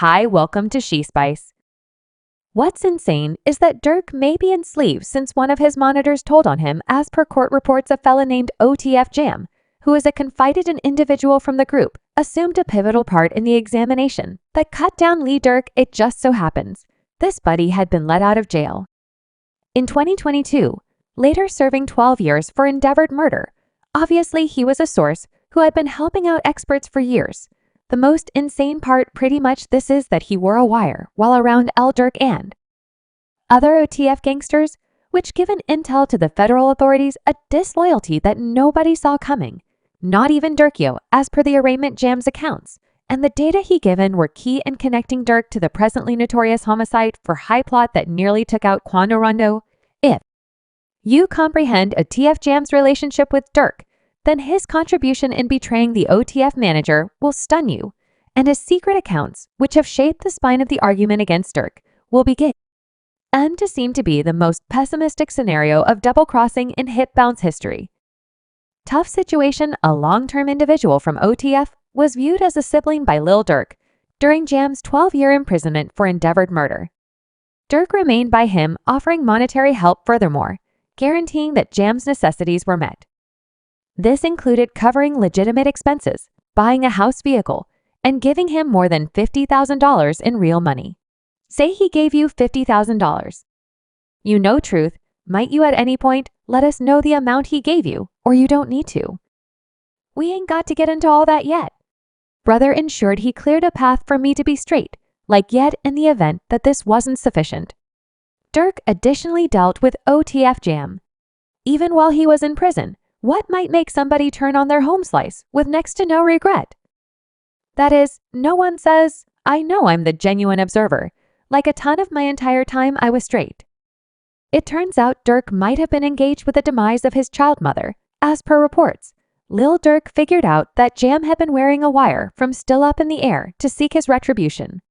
Hi, welcome to She Spice. What's insane is that Dirk may be in sleep since one of his monitors told on him, as per court reports. A fella named OTF Jam, who is a confided individual from the group, assumed a pivotal part in the examination that cut down Lil Durk. It just so happens this buddy had been let out of jail in 2022, later serving 12 years for endeavored murder. Obviously, he was a source who had been helping out experts for years. The most insane part pretty much this is that he wore a wire while around Lil Durk and other OTF gangsters, which given intel to the federal authorities a disloyalty that nobody saw coming. Not even Dirkio, as per the arraignment Jam's accounts, and the data he given were key in connecting Dirk to the presently notorious homicide for high plot that nearly took out Quando Rondo. If you comprehend OTF Jam's relationship with Dirk, then his contribution in betraying the OTF manager will stun you, and his secret accounts, which have shaped the spine of the argument against Dirk, will begin and to seem to be the most pessimistic scenario of double-crossing in hip-bounce history. Tough situation. A long-term individual from OTF was viewed as a sibling by Lil Durk during Jam's 12-year imprisonment for endeavored murder. Dirk remained by him, offering monetary help, furthermore guaranteeing that Jam's necessities were met. This included covering legitimate expenses, buying a house vehicle, and giving him more than $50,000 in real money. Say he gave you $50,000. You know truth. Might you at any point let us know the amount he gave you, or you don't need to? We ain't got to get into all that yet. Brother ensured he cleared a path for me to be straight, like yet in the event that this wasn't sufficient. Dirk additionally dealt with OTF Jam. Even while he was in prison, what might make somebody turn on their home slice with next to no regret? That is, no one says, I know I'm the genuine observer, like a ton of my entire time I was straight. It turns out Dirk might have been engaged with the demise of his child mother. As per reports, Lil Durk figured out that Jam had been wearing a wire from still up in the air to seek his retribution.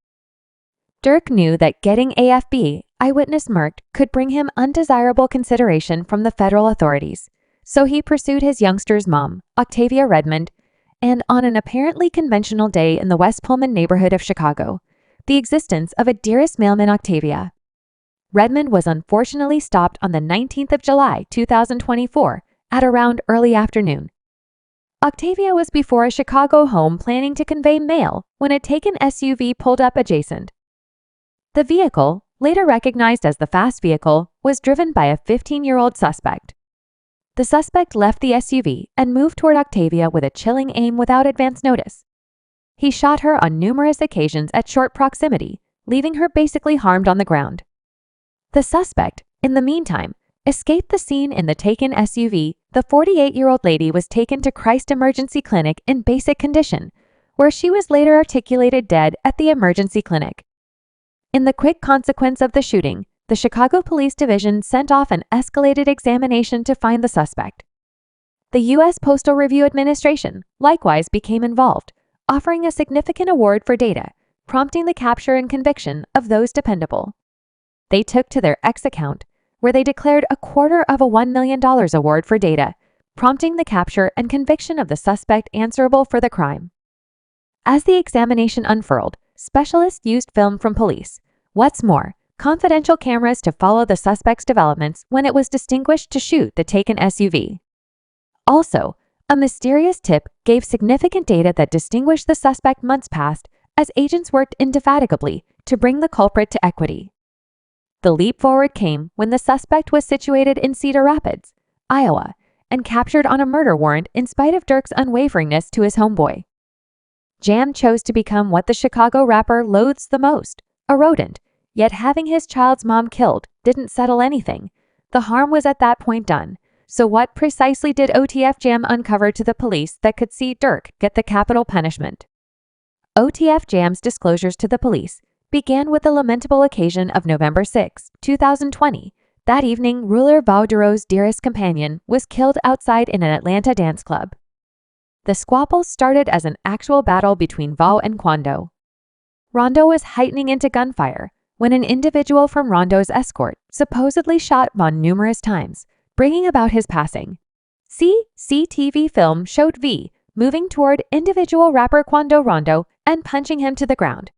Dirk knew that getting AFB eyewitness murked could bring him undesirable consideration from the federal authorities. So he pursued his youngster's mom, Octavia Redmond, and on an apparently conventional day in the West Pullman neighborhood of Chicago, the existence of a dearest mailman, Octavia. Redmond was unfortunately stopped on the 19th of July, 2024, at around early afternoon. Octavia was before a Chicago home planning to convey mail when a taken SUV pulled up adjacent. The vehicle, later recognized as the fast vehicle, was driven by a 15-year-old suspect. The suspect left the SUV and moved toward Octavia with a chilling aim without advance notice. He shot her on numerous occasions at short proximity, leaving her basically harmed on the ground. The suspect, in the meantime, escaped the scene in the taken SUV. The 48-year-old lady was taken to Christ Emergency Clinic in basic condition, where she was later articulated dead at the emergency clinic. In the quick consequence of the shooting, the Chicago Police Division sent off an escalated examination to find the suspect. The U.S. Postal Review Administration likewise became involved, offering a significant award for data, prompting the capture and conviction of those dependable. They took to their X account, where they declared $250,000 million award for data, prompting the capture and conviction of the suspect answerable for the crime. As the examination unfurled, specialists used film from police. What's more, confidential cameras to follow the suspect's developments when it was distinguished to shoot the taken SUV. Also, a mysterious tip gave significant data that distinguished the suspect months past as agents worked indefatigably to bring the culprit to equity. The leap forward came when the suspect was situated in Cedar Rapids, Iowa, and captured on a murder warrant in spite of Dirk's unwaveringness to his homeboy. Jam chose to become what the Chicago rapper loathes the most, a rodent. Yet having his child's mom killed didn't settle anything. The harm was at that point done. So what precisely did OTF Jam uncover to the police that could see Dirk get the capital punishment? OTF Jam's disclosures to the police began with the lamentable occasion of November 6, 2020. That evening, ruler Valdero's dearest companion was killed outside in an Atlanta dance club. The squabble started as an actual battle between Val and Quando. Rondo was heightening into gunfire when an individual from Rondo's escort supposedly shot Von numerous times, bringing about his passing. CCTV film showed V moving toward individual rapper Quando Rondo and punching him to the ground.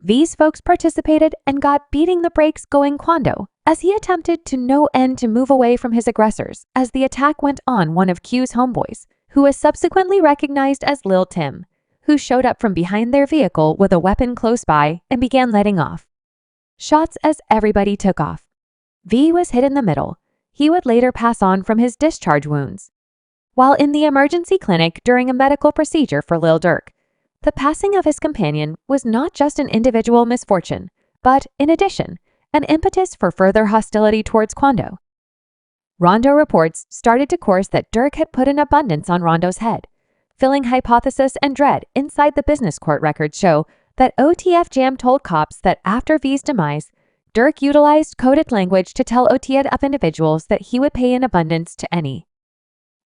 V's folks participated and got beating the brakes going quando as he attempted to no end to move away from his aggressors as the attack went on one of Q's homeboys, who was subsequently recognized as Lil Tim, who showed up from behind their vehicle with a weapon close by and began letting off shots as everybody took off. V was hit in the middle. He would later pass on from his discharge wounds. While in the emergency clinic during a medical procedure for Lil Durk, the passing of his companion was not just an individual misfortune, but, in addition, an impetus for further hostility towards Quando. Rondo reports started to course that Dirk had put an abundance on Rondo's head, filling hypothesis and dread inside the business court records show that OTF Jam told cops that after V's demise, Dirk utilized coded language to tell OTF individuals that he would pay in abundance to any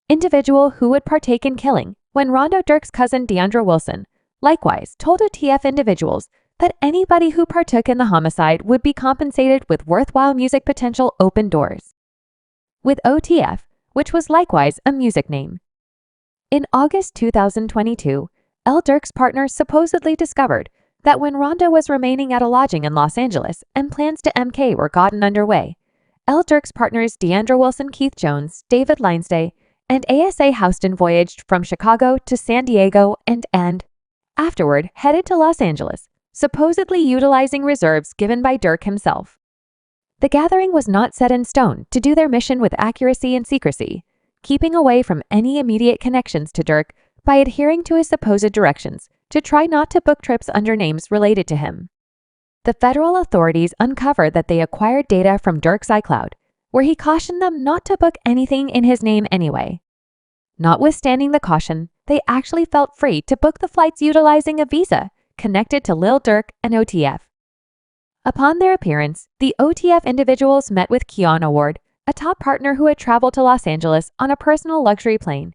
individual who would partake in killing, when Rondo Dirk's cousin Deandra Wilson likewise told OTF individuals that anybody who partook in the homicide would be compensated with worthwhile music potential open doors, with OTF, which was likewise a music name. In August 2022, Lil Durk's partners supposedly discovered that when Rondo was remaining at a lodging in Los Angeles and plans to MK were gotten underway, Lil Durk's partners Deandra Wilson, Keith Jones, David Lindsay, and ASA Houston voyaged from Chicago to San Diego and afterward headed to Los Angeles, supposedly utilizing reserves given by Dirk himself. The gathering was not set in stone to do their mission with accuracy and secrecy, keeping away from any immediate connections to Dirk by adhering to his supposed directions to try not to book trips under names related to him. The federal authorities uncovered that they acquired data from Dirk's iCloud, where he cautioned them not to book anything in his name anyway. Notwithstanding the caution, they actually felt free to book the flights utilizing a visa connected to Lil Durk and OTF. Upon their appearance, the OTF individuals met with Keon Award, a top partner who had traveled to Los Angeles on a personal luxury plane.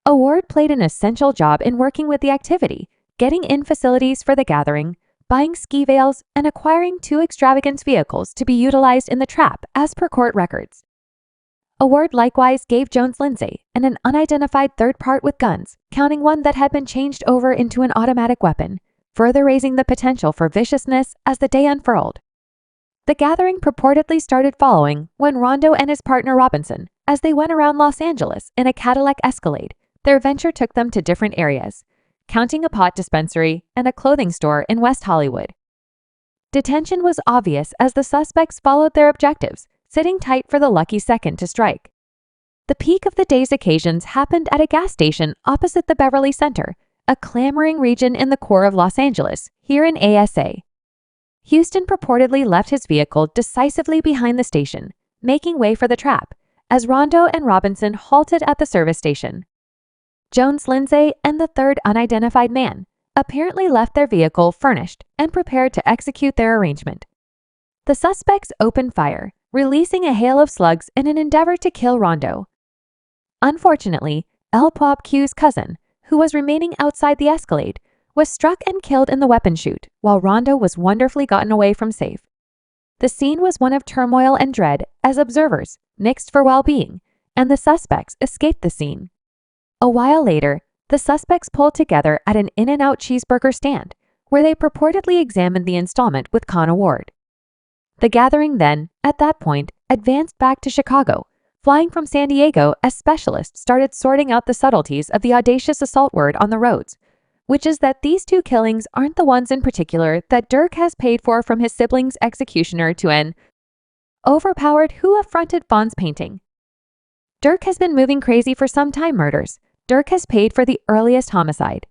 Award played an essential job in working with the activity, getting in facilities for the gathering, buying ski veils, and acquiring 2 extravagant vehicles to be utilized in the trap as per court records. Award likewise gave Jones Lindsay an unidentified third part with guns, counting one that had been changed over into an automatic weapon, further raising the potential for viciousness as the day unfurled. The gathering purportedly started following when Rondo and his partner Robinson, as they went around Los Angeles in a Cadillac Escalade, their venture took them to different areas, counting a pot dispensary and a clothing store in West Hollywood. Detention was obvious as the suspects followed their objectives, sitting tight for the lucky second to strike. The peak of the day's occasions happened at a gas station opposite the Beverly Center, a clamoring region in the core of Los Angeles, here in ASA. Houston purportedly left his vehicle decisively behind the station, making way for the trap, as Rondo and Robinson halted at the service station. Jones Lindsay and the third unidentified man apparently left their vehicle furnished and prepared to execute their arrangement. The suspects opened fire, releasing a hail of slugs in an endeavor to kill Rondo. Unfortunately, El Pop Q's cousin, who was remaining outside the Escalade, was struck and killed in the weapon shoot, while Rondo was wonderfully gotten away from safe. The scene was one of turmoil and dread as observers, mixed for well-being, and the suspects escaped the scene. A while later, the suspects pulled together at an In-N-Out cheeseburger stand, where they purportedly examined the installment with Con Award. The gathering then, at that point, advanced back to Chicago, flying from San Diego as specialists started sorting out the subtleties of the audacious assault word on the roads, which is that these 2 killings aren't the ones in particular that Dirk has paid for from his sibling's executioner to an overpowered who affronted Fawn's painting. Dirk has been moving crazy for some time murders. Dirk has paid for the earliest homicide.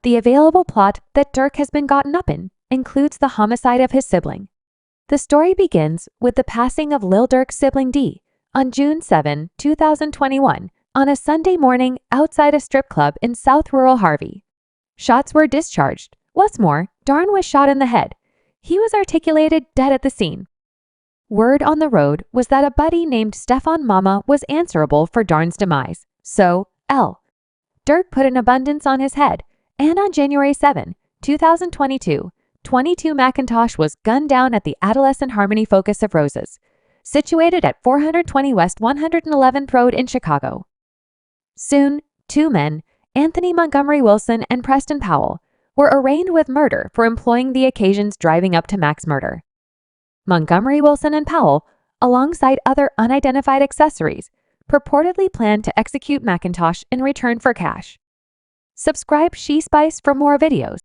The available plot that Dirk has been gotten up in includes the homicide of his sibling. The story begins with the passing of Lil Durk's sibling D on June 7, 2021, on a Sunday morning outside a strip club in South Rural Harvey. Shots were discharged. What's more, Darn was shot in the head. He was articulated dead at the scene. Word on the road was that a buddy named Stefan Mama was answerable for Darn's demise, so Lil Durk put an abundance on his head, and on January 7, 2022, 22 McIntosh was gunned down at the Adolescent Harmony Focus of Roses, situated at 420 West 111th Road in Chicago. Soon, 2 men, Anthony Montgomery Wilson and Preston Powell, were arraigned with murder for employing the occasions driving up to Mac's murder. Montgomery, Wilson, and Powell, alongside other unidentified accessories, purportedly planned to execute McIntosh in return for cash. Subscribe She Spice for more videos.